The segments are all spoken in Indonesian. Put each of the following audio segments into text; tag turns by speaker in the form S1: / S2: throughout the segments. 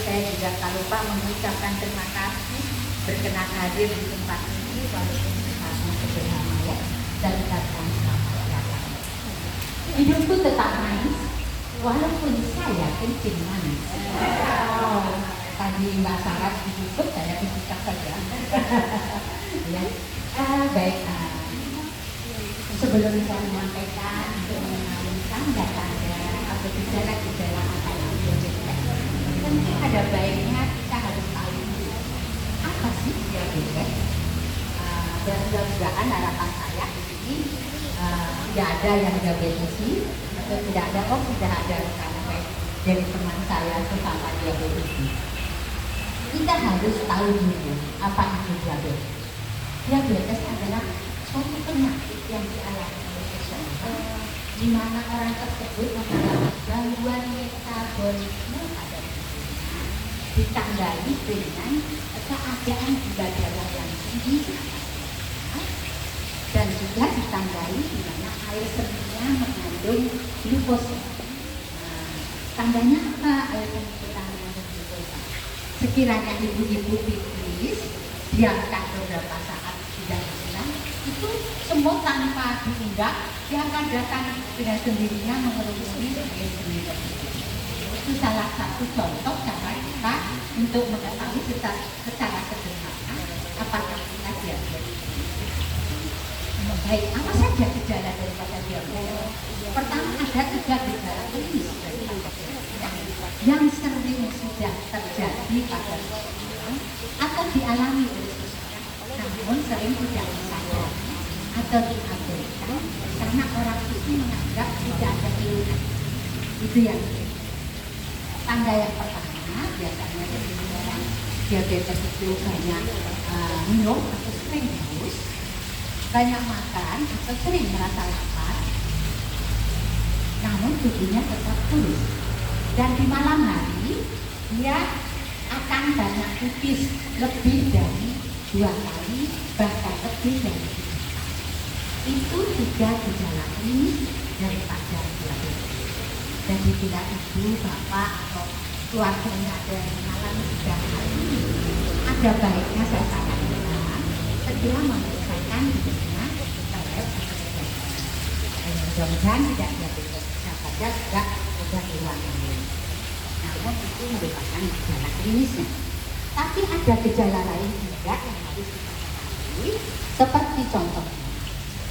S1: Saya juga tak lupa mengucapkan terima kasih berkenan hadir di tempat ini walaupun sifatnya sederhana ya, dan datang sama datang. Hidupku tetap manis walaupun saya kencing manis. Oh, tadi Mbak Sarah cukup, saya kencing saja. Ya, baik. Sebelum saya menyampaikan untuk mengenali tanda-tanda atau gejala-gejala apa yang diabetes, tentu ada baiknya kita harus tahu apa sih diabetes. Dan mudah-mudahan harapan saya di sini tidak ada yang diabetes atau tidak ada, tidak ada sampai dari teman saya sesama diabetes. Kita harus tahu dulu apa itu diabetes. Diabetes adalah suatu penyakit yang dialami oleh seseorang di mana orang tersebut mengalami gangguan metabolisme pada tubuhnya, ditandai dengan keadaan gula darah yang tinggi dan juga ditandai di mana air seninya mengandung glukosa. Tandanya apa air seni kita mengandung glukosa? Sekiranya ibu-ibu pipis diamkan beberapa saat tidak hilang, itu semua tanpa diunggah dia akan datang dengan sendirinya mengerumuni air seni tersebut. Itu salah satu contoh cara kita untuk mengetahui secara sederhana apakah kita diabetes. Baik, apa saja gejala daripada diabetes? Pertama, ada 3 gejala klinis yang sering sudah terjadi pada seseorang atau dialami oleh seseorang, namun sering tidak disadari atau diabaikan karena orang itu menganggap tidak ada keluhan. Itu yang tanda yang pertama. Biasanya orang diabetes itu banyak minum atau sering haus, banyak makan atau sering merasa lapar, namun tubuhnya tetap kurus. Dan di malam hari dia akan banyak pipis lebih dari 2 kali, bahkan lebih dari 3. Itu 3 gejala klinis daripada diabetes. Jadi bila ibu, bapak atau keluarganya ada yang mengalami gejala hal ini, ada baiknya saya sarankan segera memeriksakan dirinya terhadap kesehatan. Mudah-mudahan tidak diabetes, saja tidak sudah hilang. Namun itu merupakan gejala klinisnya. Tapi ada gejala lain juga yang harus kita ketahui, seperti contohnya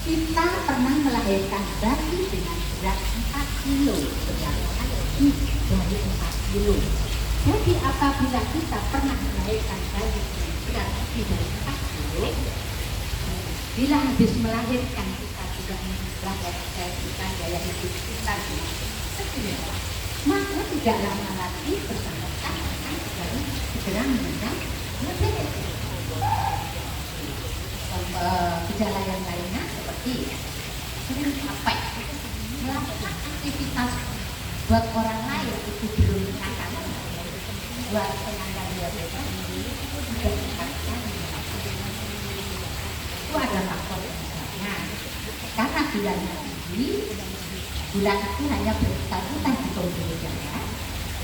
S1: kita pernah melahirkan bayi dengan berat 4 kilo, sedangkan lebih dari 4 kilo. Jadi apabila kita pernah melahirkan bayi dengan berat lebih dari 4 kilo, bila habis melahirkan kita sudah menambah lifestyle kita, gaya hidup kita segera, maka tidak lama lagi bersangkutan akan segera meninggal diabetes. Gejala yang lainnya seperti sering capek, melakukan aktivitas buat orang lain itu belum dikatakan, buat penyandang diabetes tidak dikatakan. Itu ada faktor misalnya karena gulanya tinggi, gula itu hanya berputar-putar di pembuluh darah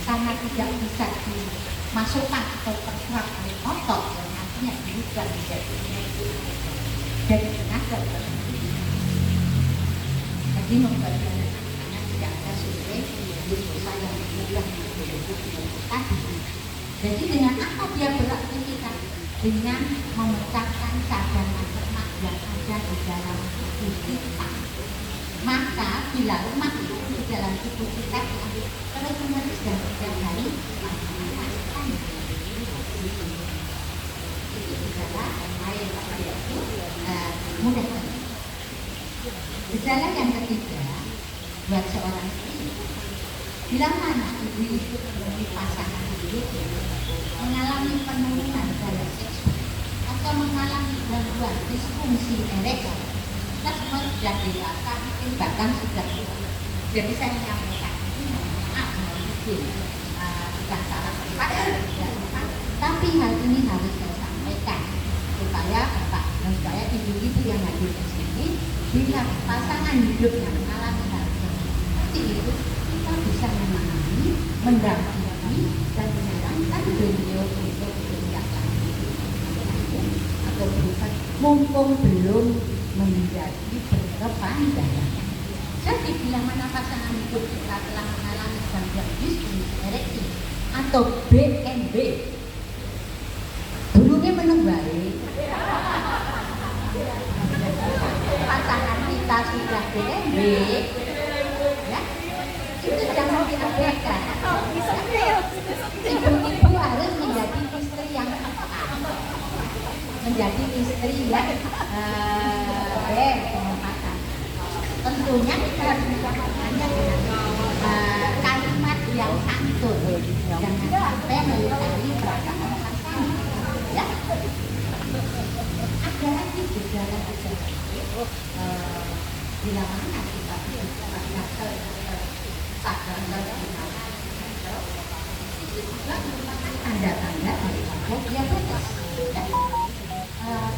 S1: karena tidak bisa dimasukkan atau terserap oleh otot yang nantinya dirubah menjadi energi dari tenaga tersebut. Jadi membuat anak tidak ada survei glukosa yang mudah tadi. Jadi dengan apa dia beraktivitas? Dengan memecahkan cadangan lemak yang ada di dalam tubuh kita. Maka bila lemak itu di dalam tubuh kita terus-menerus dan setiap hari mudah. Gejala yang ketiga buat seorang istri, bila mana ibu itu menjadi pasangan hidupnya mengalami penurunan daya seksual atau mengalami gangguan disfungsi ereksil, kita semua sudah dewasa, mungkin bahkan sudah. Jadi saya menyampaikan ini maaf mungkin bukan salah tepat, tapi hal ini harus saya sampaikan supaya bapak dan supaya ibu-ibu yang hadir di sini, bila pasangan hidup yang mengalami hal seperti itu, kita bisa memahami, mendampingi dan menyenangkan beliau untuk tidak lagi atau bukan mumpung belum menjadi berkepanjangan. Jadi bila mana pasangan hidup kita telah mengalami gangguan disfungsi ereksi atau BNB, dulunya menung baik, pasangan kita sudah BNB, ya, itu jangan diabaikan. Ibu-ibu harus menjadi istri yang tepat, menjadi istri yang bermanfaat. Tentunya kita harus melakukannya dengan kalimat yang santun, jangan sampai melukai perasaan pasangan. Ya, ada lagi gejala-gejala bila mana kita sadar itu juga merupakan tanda-tanda dari diabetes.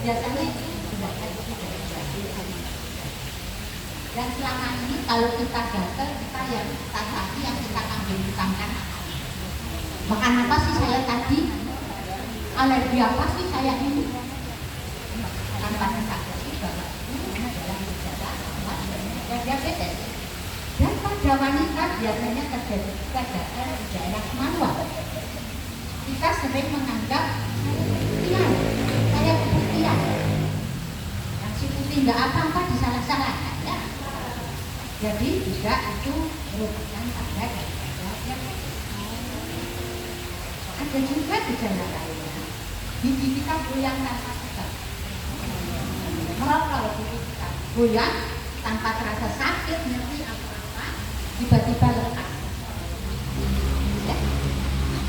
S1: Biasanya itu sudah dan selama ini kalau kita gagal, kita yang tasaki yang kita ambil utangkan. Makan apa sih saya tadi? Alergi apa sih saya ini? Tanpa sadari bahwa ini adalah gejala diabetes. Dan pada wanita biasanya terjadi pada daerah manual. Kita sering menganggap saya putih, yang si putih nggak apa-apa disalah-salahkan. Ya. Jadi juga itu merupakan tanda dari ada juga gejala lainnya. Gigi kita goyang tanpa sebab. Kalau gigi kita goyang tanpa terasa sakit, nyeri apa-apa, tiba-tiba lekas. Ya.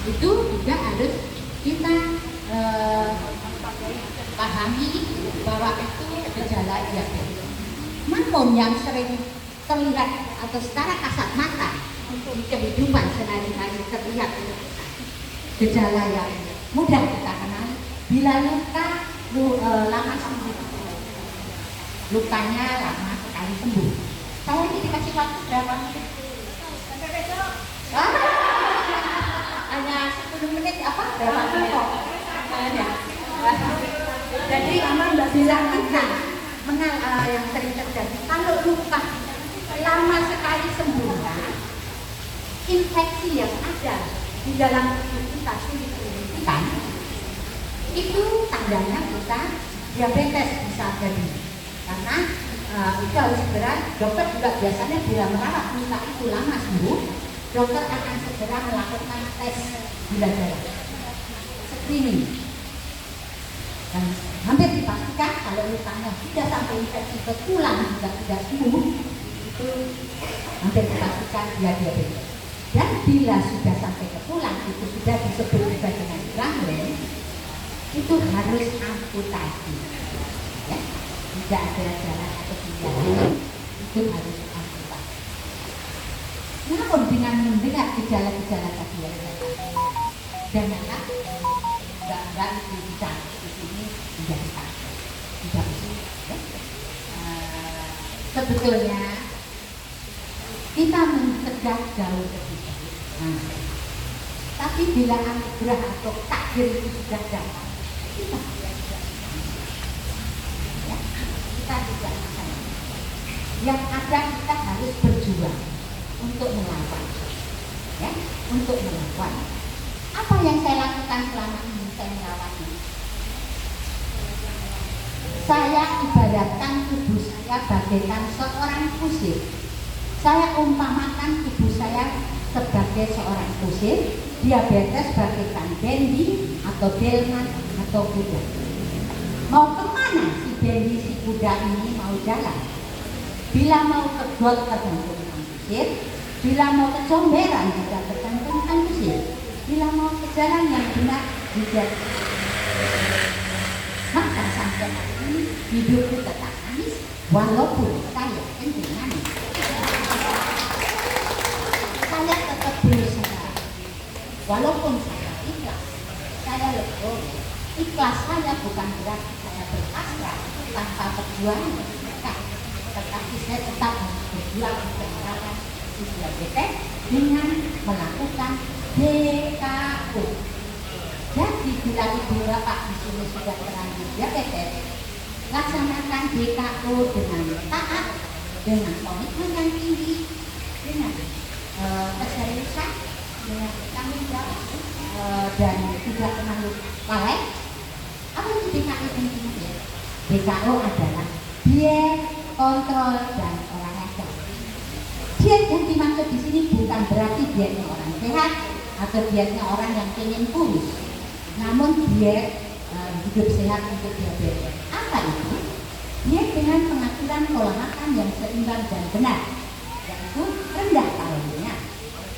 S1: Itu juga harus kita pahami bahwa itu gejala diabetes. Namun yang sering terlihat atau secara kasat mata untuk kehidupan sehari-hari terlihat gejala yang mudah kita kenal bila luka lama sembuh, lukanya lama sekali sembuh. Saya ini dikasih waktu berapa menit? Sampai besok. Hanya 10 menit apa? Berapa menit? Jadi bila kita mengal yang sering terjadi kalau luka lama sekali sembuh, infeksi yang ada di dalam tubuh kita sulit dihentikan, itu tandanya kita diabetes bisa jadi. Karena itu harus segera, dokter juga biasanya bila merawat luka itu lama sembuh, dokter akan segera melakukan tes gula darah, screening, dan hampir dipastikan kalau lukanya tidak sampai infeksi ke tulang juga tidak sembuh, itu hampir dipastikan dia diabetes. Dan bila sudah sampai ke tulang, itu sudah disebut juga dengan gangren, itu harus amputasi. Ya, tidak ada jalan atau pilihan, itu harus amputasi. Namun dengan mendengar gejala-gejala tadi yang saya katakan, janganlah enggak itu bisa di sini menjadi takut, tidak bisa. Ya. Sebetulnya kita mencegah jauh lebih baik. Tapi bila anugerah atau takdir itu sudah datang, kita tidak bisa. Ya, kita tidak bisa. Yang ada kita harus berjuang untuk melawan. Ya, untuk melawan. Apa yang saya lakukan selama ini saya melawani? Saya ibaratkan tubuh saya bagaikan seorang kusir. Saya umpamakan tubuh saya sebagai seorang kusir, diabetes bagaikan Dendi atau Delman atau kuda. Mau kemana si Dendi si kuda ini mau jalan? Bila mau ke got tergantung kusir, bila mau ke comberan juga tergantung kusir, bila mau ke jalan yang benar juga. Maka sampai hari ini hidupku tetap manis walaupun saya penting manis. Saya tetap berusaha, walaupun saya ikhlas, saya legowo. Ikhlas saya bukan berarti saya berpasrah tanpa perjuangan, tetapi saya tetap harus berjuang untuk melawan diabetes dengan melakukan DKU. Jadi bila ibu bapak di sini sudah terlanjur diabetes, laksanakan DKO dengan taat, dengan komitmen yang tinggi, dengan keseriusan, dengan tanggung jawab, dan tidak terlalu lalai. Apa itu DKO intinya? DKO adalah diet, kontrol, dan olahraga. Diet yang dimaksud di sini bukan berarti dietnya orang sehat atau dietnya orang yang ingin kurus, namun diet hidup sehat untuk diabetes. Apa itu? Diet dengan pengaturan pola makan yang seimbang dan benar, yaitu rendah kalorinya,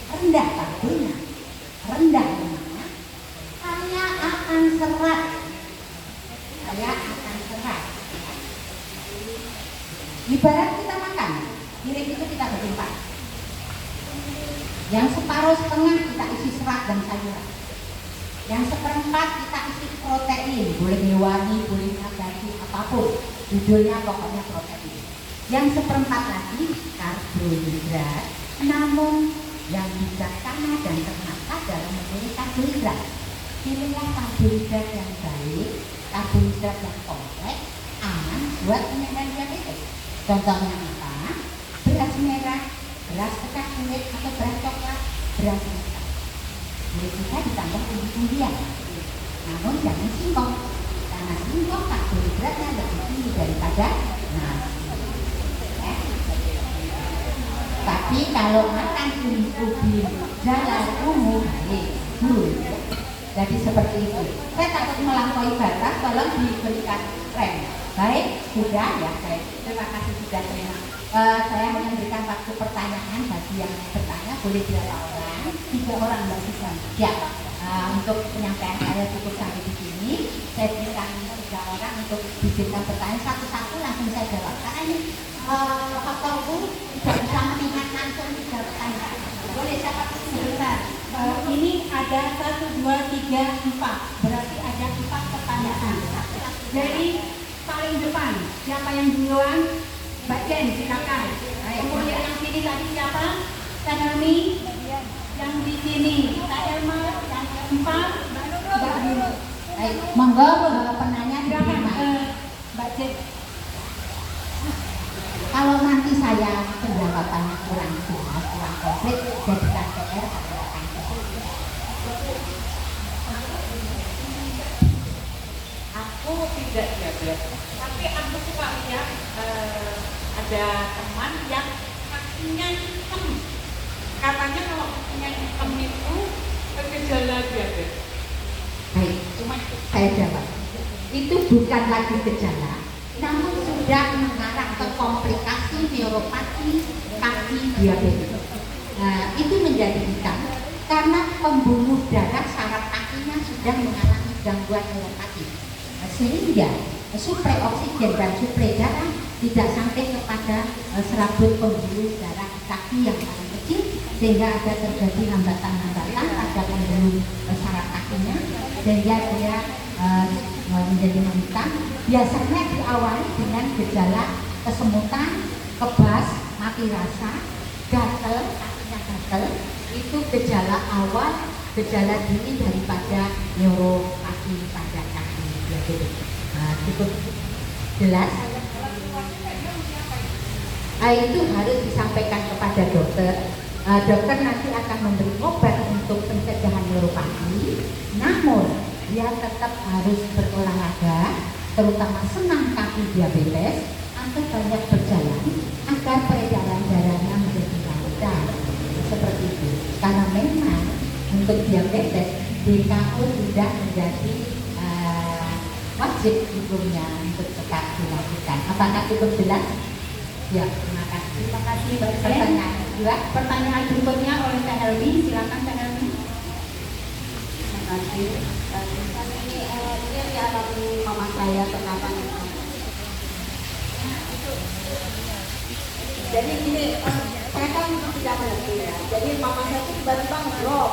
S1: rendah karbonya, rendah lemaknya, kaya akan serat, kaya akan serat. Ibarat kita makan, piring itu kita bagi empat. Yang separuh setengah kita isi serat dan sayuran. Yang seperempat kita isi protein, boleh hewani, boleh nabati, apapun. Judulnya pokoknya protein. Yang seperempat lagi karbohidrat, namun yang bijaksana dan ternyata dalam memilih karbohidrat. Pilihlah karbohidrat yang baik, karbohidrat yang kompleks, aman buat penyandang diabetes. Contohnya apa? Beras merah, beras ketan kulit atau beras coklat, beras merah. Boleh juga ditambah umbi-umbian. Namun jangan singkong, karena singkong karbohidratnya lebih tinggi daripada nasi. Tapi kalau makan ubi jalan umum, jadi seperti itu. Saya takut melampaui batas, tolong diberikan rem. Baik, sudah ya. Baik, terima kasih sudah terima. Saya memberikan waktu pertanyaan bagi yang bertanya, boleh berapa orang? 3 orang Mbak Susan. Ya, untuk penyampaian saya cukup sampai di sini. Saya berikan 3 orang untuk diberikan pertanyaan satu-satu langsung saya jawab. Karena ini faktorku tidak bisa melihat langsung 3 pertanyaan. Boleh siapa sebentar? Ini ada 1, 2, 3, 4. Berarti ada 4 pertanyaan. Jadi paling depan, siapa yang duluan? Mbak Jen, silakan. Kemudian yang sini tadi siapa? Kak Helmi. Yang di sini, Kak Elma. Yang keempat, Mbak Dulu. Baik, monggo penanya silakan. Mbak Jen. Kalau nanti saya penjawabannya kurang jelas, kurang komplit, jadikan PR atau akan
S2: aku tidak diabetes, tapi aku suka lihat ada teman yang kakinya hitam. Katanya kalau kakinya hitam itu gejala diabetes.
S1: Baik, cuma saya jawab. Itu bukan lagi gejala, namun sudah mengarah ke komplikasi neuropati kaki diabetes. Nah, itu menjadi hitam karena pembuluh darah saraf kakinya sudah mengalami gangguan neuropati. Sehingga suplai oksigen dan suplai darah tidak sampai kepada serabut pembuluh darah kaki yang paling kecil, sehingga ada terjadi hambatan-hambatan pada pembuluh saraf kakinya, sehingga dia menjadi menghitam. Biasanya diawali dengan gejala kesemutan, kebas, mati rasa, gatel, kakinya gatel. Itu gejala awal, gejala dini daripada neuropati pada kaki. Cukup jelas. Itu harus disampaikan kepada dokter. Dokter nanti akan memberi obat untuk pencegahan neuropati. Namun dia tetap harus berolahraga, terutama senam kaki diabetes, atau banyak berjalan agar peredaran darahnya menjadi lancar. Seperti itu. Karena memang untuk diabetes DKO sudah menjadi wajib hukumnya untuk tetap dilakukan. Apakah cukup jelas? Ya, terima kasih.
S2: Terima kasih Mbak Jen.
S1: Pertanyaan kedua.
S2: Pertanyaan berikutnya oleh Kak Helmi. Silakan Kak Helmi.
S3: Terima kasih. Ini dialami mama saya kenapa jadi gini, saya kan tidak mengerti ya. Jadi mama saya itu tiba-tiba ngedrop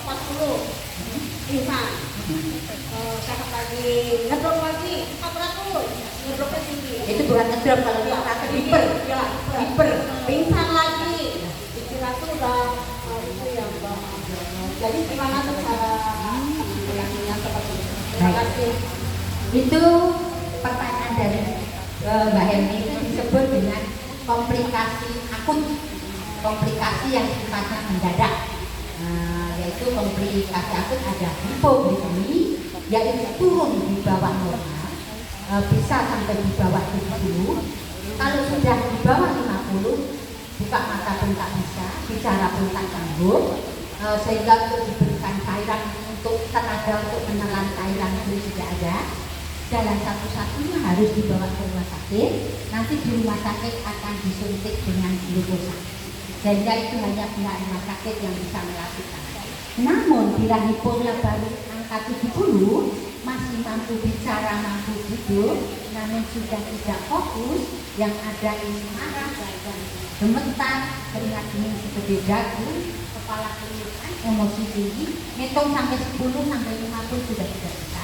S3: 40 pingsan. Saya lagi ngedrop lagi 400, ngedropnya tinggi.
S1: Itu bukan ngedrop, kalau itu apa? Hiper.
S3: Ya, hiper. Pingsan lagi. Pikiran tuh udah itu yang jadi gimana tuh cara seperti itu. Terima
S1: Baik.
S3: kasih.
S1: Itu pertanyaan dari Mbak Helmi itu disebut dengan komplikasi akut, komplikasi yang sifatnya mendadak. Yaitu komplikasi akut ada hipoglikemi, yaitu turun di bawah normal, bisa sampai di bawah 70. Kalau sudah di bawah 50, buka mata pun tak bisa, bicara pun tak sanggup, sehingga untuk diberikan cairan untuk tenaga untuk menelan cairan itu tidak ada. Jalan satu-satunya harus dibawa ke rumah sakit. Nanti di rumah sakit akan disuntik dengan glukosa, sehingga itu hanya pihak rumah sakit yang bisa melakukan. Namun bila hiponya baru angka 70, masih mampu bicara, mampu duduk, namun sudah tidak fokus, yang ada ini marah, dan gemetar, keringat dingin segede jagung, kepala kelihatan, emosi tinggi, hitung sampai 10 sampai 50 sudah tidak bisa.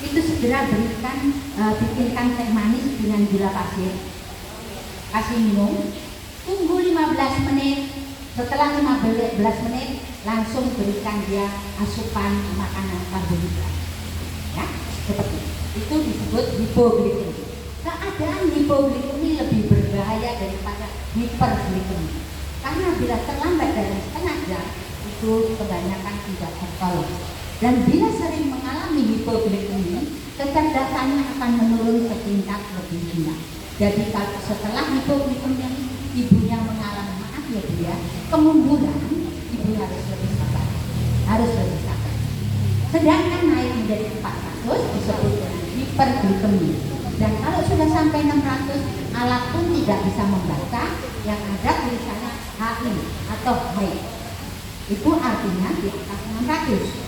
S1: Itu segera berikan, bikinkan teh manis dengan gula pasir, kasih minum, tunggu 15 menit, setelah 15 menit langsung berikan dia asupan makanan karbohidrat, ya, seperti itu disebut hipoglikemi. Keadaan hipoglikemi lebih berbahaya daripada hiperglikemi, karena bila terlambat dari setengah jam itu kebanyakan tidak tertolong. Dan bila sering mengalami hipoglikemi, kecerdasannya akan menurun ke tingkat lebih rendah. Jadi kalau setelah hipoglikemi ibunya mengalami, maaf ya Bu ya, kemunduran, ibu harus lebih sabar, harus lebih sabar. Sedangkan naik menjadi 400 disebut dengan hiperglikemi. Dan kalau sudah sampai 600, alat pun tidak bisa membaca, yang ada tulisannya HI atau high. Itu artinya di atas 600.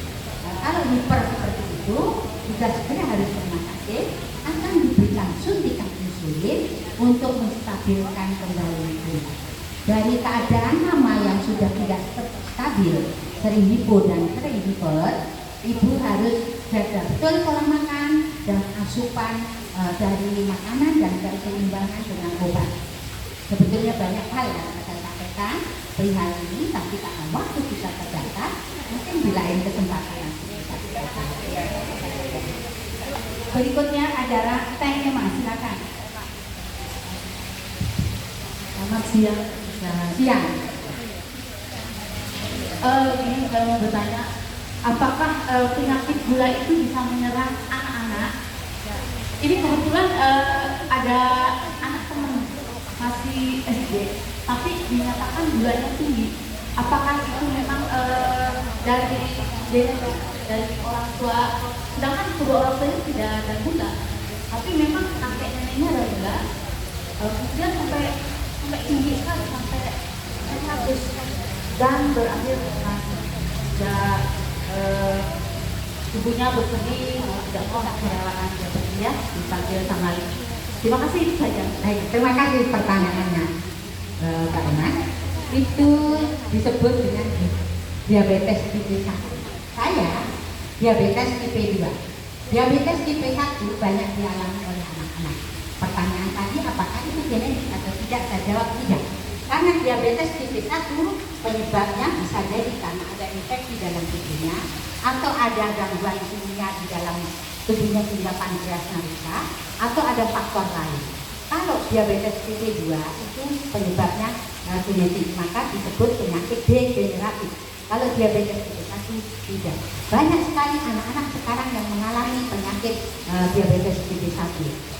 S1: Nah, kalau hiper seperti itu, juga segera harus ke rumah sakit, akan diberikan suntikan insulin untuk menstabilkan kembali gula. Dari keadaan mama yang sudah tidak stabil, sering hipo dan sering hiper, ibu harus jaga betul pola makan dan asupan dari makanan dan keseimbangan dengan obat. Sebetulnya banyak hal yang saya sampaikan perihal ini, tapi karena waktu kita terbatas, mungkin di lain kesempatan nanti kita sampaikan.
S2: Berikutnya adalah tehnya Mas, silakan.
S1: Selamat siang. Siang.
S2: Ini kalau mau bertanya, apakah penyakit gula itu bisa menyerang anak-anak? Ini kebetulan ada anak teman masih SD, tapi dinyatakan gulanya tinggi. Apakah itu memang dari genetik, dari orang tua? Sedangkan kedua orang tuanya tidak ada gula, tapi memang kakek neneknya ada gula. Kemudian sampai tinggi sekali, sampai 100 dan berakhir dengan tidak ibunya bersedih, tidak mau merelakan dia pergi ya, dipanggil sama ibu. Terima kasih, itu saja.
S1: Baik, terima kasih pertanyaannya, Pak Eman. Itu disebut dengan diabetes tipe 1. Saya diabetes tipe 2. Diabetes tipe 1 banyak dialami oleh anak-anak. Pertanyaan tadi apakah itu genetik atau tidak? Saya jawab tidak. Karena diabetes tipe 1 penyebabnya bisa jadi karena ada infeksi dalam tubuhnya, atau ada gangguan kimia di dalam tubuhnya sehingga pankreasnya rusak, atau ada faktor lain. Kalau diabetes tipe 2 itu penyebabnya genetik, maka disebut penyakit degeneratif. Kalau diabetes tipe 1 tidak. Banyak sekali anak-anak sekarang yang mengalami penyakit diabetes tipe 1.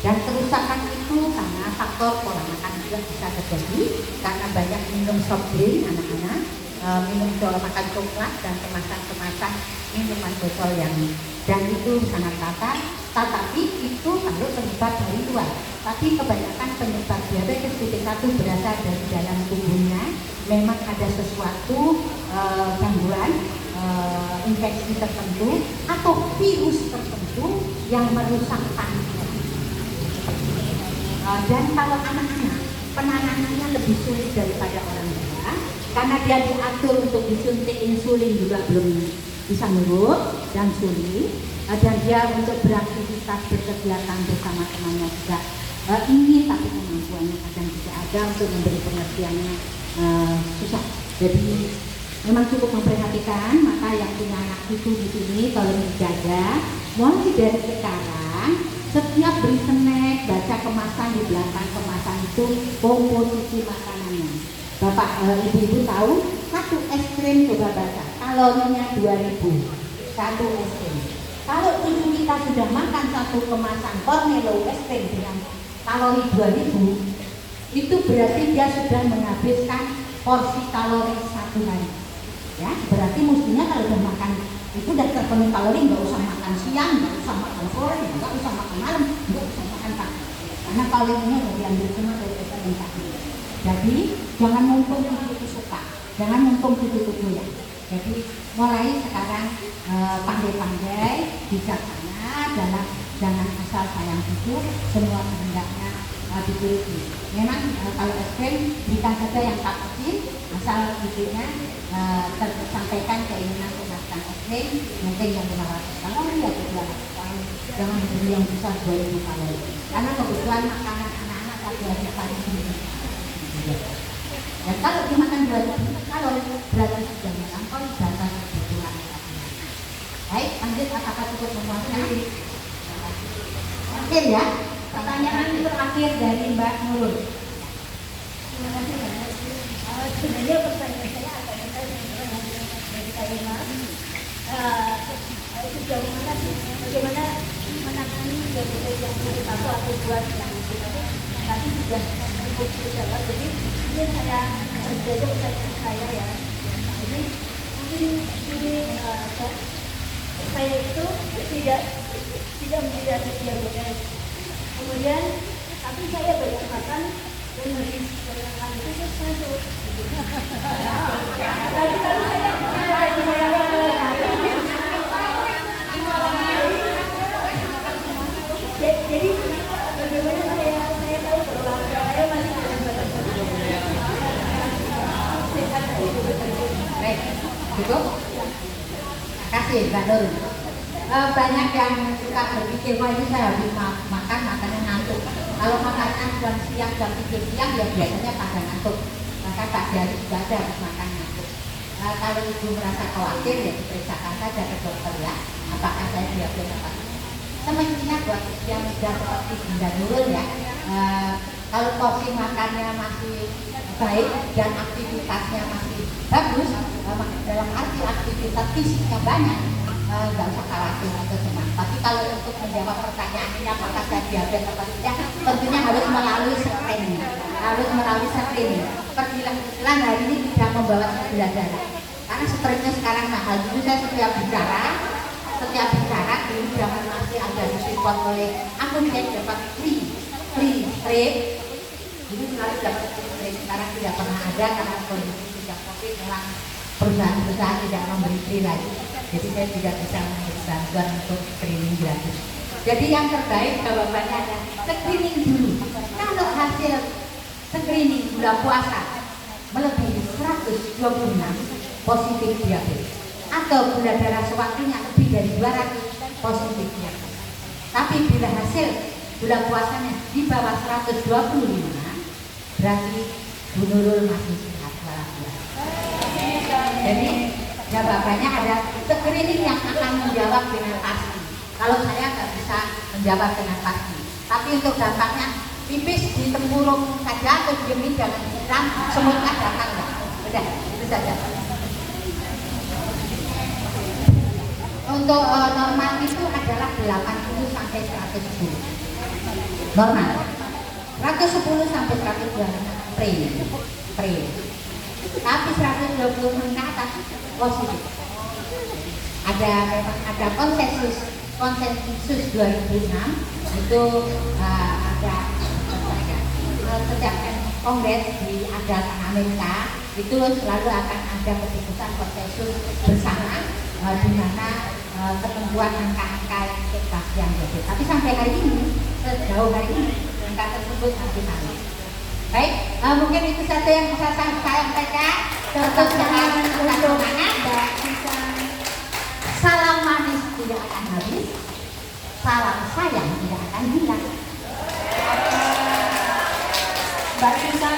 S1: Dan kerusakan itu karena faktor pola makan juga bisa terjadi, karena banyak minum soft drink anak-anak, minum makan coklat dan kemasan-kemasan minuman botol yang, dan itu sangat fatal. Tetapi itu kalau penyebab dari luar, tapi kebanyakan penyebab diabetes tipe 1 berasal dari dalam tubuhnya. Memang ada sesuatu gangguan infeksi tertentu atau virus tertentu yang merusak pankreas. Dan kalau anak-anak penanganannya lebih sulit daripada orang tua, karena dia diatur untuk disuntik insulin juga belum bisa nurut dan sulit, dan dia untuk beraktivitas berkegiatan bersama temannya juga ingin, tapi kemampuannya kadang tidak ada untuk memberi pengertiannya, susah. Jadi memang cukup memprihatinkan. Maka yang punya anak cucu di sini tolong dijaga mulai dari sekarang. Setiap beli snack, baca kemasan di belakang kemasan itu komposisi makanannya. Bapak ibu-ibu tahu satu es krim, coba baca kalorinya 2000 satu es krim. Kalau cucu kita sudah makan satu kemasan Cornello es krim dengan kalori 2000, itu berarti dia sudah menghabiskan porsi kalori satu hari. Ya, berarti mestinya kalau udah makan itu udah terpenuhi kalori, nggak usah makan siang, nggak usah makan sore, nggak usah makan malam, nggak usah makan pagi. Karena kalorinya udah diambil semua dari vitamin tadi. Jadi jangan mumpung itu suka, jangan mumpung itu ya. Jadi mulai sekarang pandai-pandai, bijaksana dalam jangan asal sayang cucu, semua kehendaknya dituruti. Memang kalau es krim berikan saja yang tak kecil, asal cucunya tersampaikan keinginan makan es krim, mungkin yang 500 kalori atau 200 kalori, jangan dibeli yang besar 2000 kalori. Karena kebutuhan makanan anak-anak satu hari paling tinggi. Dan kalau dimakan 2000 kalori berarti sudah melampaui batas kebutuhan. Baik, lanjut, apakah cukup memuaskan? Oke ya. Pertanyaan terakhir dari Mbak Nurul.
S3: Terima kasih Mbak. Sebenarnya pertanyaan saya agak dari kalimat sejauh mana sih bagaimana menangani diabetes yang tipe 1 atau 2 yang tadi sudah cukup dijawab. Jadi ini saya menjadi pertanyaan saya ya. Jadi mungkin ini saya itu tidak menjadi diabetes. Kemudian, tapi saya banyak makan dan lebih banyak makan itu masuk. Tapi kalau saya jadi bagaimana saya tahu bahwa saya masih dalam batas sehat itu betul.
S1: Baik, cukup. Terima kasih Mbak Nurul. Banyak yang suka berpikir, wah ini saya habis makan, makannya ngantuk. Kalau makannya jam siang, jam 3 siang, ya biasanya pada ngantuk. Maka tak dari juga ada habis makan ngantuk. Kalau ibu merasa khawatir, ya diperiksakan saja ke dokter ya. Apakah saya diabetes apa? Semestinya buat yang sudah seperti Bunda Nurul ya, kalau porsi makannya masih baik dan aktivitasnya masih bagus, dalam arti aktivitas fisiknya banyak, nggak usah khawatir atau cemas. Tapi kalau untuk menjawab pertanyaan ini apakah saya diabetes atau tidak, tentunya harus melalui screening. Kebetulan hari ini tidak membawa gula darah karena sepertinya sekarang mahal. Dulu saya setiap bicara dulu zaman masih ada disupport oleh akun, saya dapat free trade. Dulu selalu dapat free trade, sekarang tidak pernah ada karena kondisi sejak COVID memang perusahaan-perusahaan tidak memberi free lagi. Jadi saya tidak bisa memberi bantuan untuk screening gratis. Jadi yang terbaik jawabannya adalah screening dulu. Kalau hasil screening gula puasa melebihi 126 positif diabetes, atau gula darah sewaktunya lebih dari 200 positif diabetes. Tapi bila hasil gula puasanya di bawah 125, berarti Bu Nurul masih sehat walafiat. Jadi jawabannya ada screening yang akan menjawab dengan pasti. Kalau saya nggak bisa menjawab dengan pasti, tapi untuk dampaknya tipis di tempurung saja atau diemin jangan disiram, semutnya datang nggak? Udah, itu saja. Untuk normal itu adalah 80 sampai 110. Normal. 110 sampai 120 pre. Tapi 120 ke atas positif. Ada konsensus 2006 itu ada setiap kongres diadakan Amerika itu selalu akan ada keputusan konsensus bersama di mana ketentuan angka-angka yang untuk pasien diabetes. Tapi sampai hari ini, sejauh hari ini angka tersebut masih sama. Baik, mungkin itu saja yang bisa saya sampaikan. Tetap jangan semangat. Salam manis tidak akan habis, salam sayang tidak akan hilang.
S2: Mbak Susan